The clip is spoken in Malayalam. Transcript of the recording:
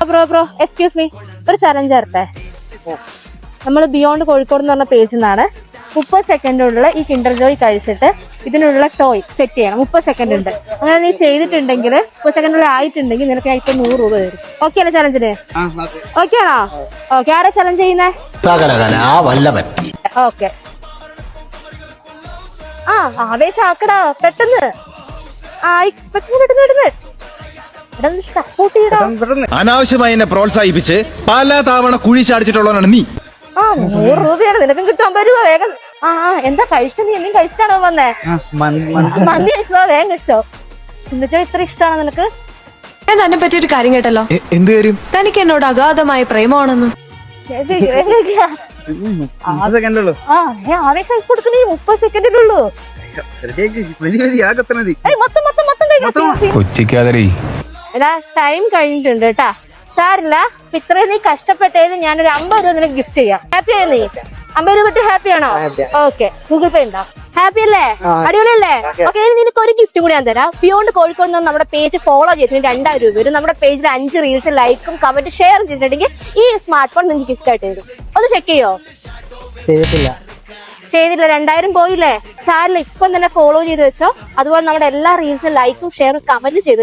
ബ്രോ എക്സ്ക്യൂസ് മീ, ഒരു ചലഞ്ച് തരട്ടെ. നമ്മൾ ബിയോണ്ട് കോഴിക്കോട് എന്ന് പറഞ്ഞ പേജിൽ നിന്നാണ് 30 സെക്കൻഡിനുള്ള ഈ കിൻഡർ ജോയ് കഴിച്ചിട്ട് ഇതിനുള്ള ടോയ് സെറ്റ് ചെയ്യണം. 30 സെക്കൻഡ് ഉണ്ട്. അങ്ങനെ നീ ചെയ്തിട്ടുണ്ടെങ്കിൽ 30 സെക്കൻഡിൽ ആയിട്ടുണ്ടെങ്കിൽ നിനക്ക് ഇപ്പൊ 100 രൂപ തരും. ഓക്കെ അല്ലേ ചലഞ്ചിന്? ഓക്കെ ആണോ? ഓക്കെ. ആരാ ചലഞ്ച് ചെയ്യുന്നേ? ഓക്കെ. ആവേശാക്കടാ പെട്ടെന്ന്. പെട്ടെന്ന് സപ്പോർട്ട് ചെയ്യടാ. അനാവശ്യമായി എന്നെ പ്രോത്സാഹിപ്പിച്ച് പല തവണ കുഴി ചാടിച്ചിട്ടുള്ളവനാണ് നീ. 100 രൂപയാണ് നിനക്കും കിട്ടും. 50 രൂപ വേഗം. എന്താ കഴിച്ച? നീ എന്തെങ്കിലും കഴിച്ചിട്ടാണോ വന്നേ? മന്തി കഴിച്ചതോ? വേഗം കഴിച്ചോ? എന്നിട്ട് ഇത്ര ഇഷ്ടമാണോ നിനക്ക്? ഞാൻ തന്നെ പറ്റിയൊരു കാര്യം കേട്ടല്ലോ. എന്ത് കാര്യം? തനിക്ക് എന്നോട് അഗാധമായ പ്രേമമാണെന്ന്. ആവേശം കൊടുക്കണേ. 30 സെക്കൻഡിലുള്ളൂ. എടാ ടൈം കഴിഞ്ഞിട്ടുണ്ട് കേട്ടാ. സാരില്ല, ഇത്രയും നീ കഷ്ടപ്പെട്ടതിന് ഞാനൊരു 50 രൂപ നിനക്ക് ഗിഫ്റ്റ് ചെയ്യാം. ഹാപ്പി ആയി? നീ 50 രൂപ ഹാപ്പി ആണോ? ഓക്കെ. ഗൂഗിൾ പേ ഉണ്ടോ? ഹാപ്പി അല്ലേ? അടിപൊളിയല്ലേ? ഓക്കെ. നിനക്ക് ഒരു ഗിഫ്റ്റ് കൂടി ഞാൻ തരാം. ബിയോണ്ട് കോഴിക്കോട് നമ്മുടെ പേജ് ഫോളോ ചെയ്തിട്ട് 2000 രൂപ വരും. നമ്മുടെ പേജിൽ 5 റീൽസ് ലൈക്കും കമന്റ് ഷെയർ ചെയ്തിട്ടുണ്ടെങ്കിൽ ഈ സ്മാർട്ട് ഫോൺ നിങ്ങൾക്ക് ഗിഫ്റ്റ് ആയിട്ട് തരും. ഒന്ന് ചെക്ക് ചെയ്യോ? ചെയ്തില്ല. 2000 പോയില്ലേ? സാരില്ല, ഇപ്പം തന്നെ ഫോളോ ചെയ്ത് വെച്ചോ. അതുപോലെ നമ്മുടെ എല്ലാ റീൽസും ലൈക്കും ഷെയറും കമന്റും ചെയ്ത്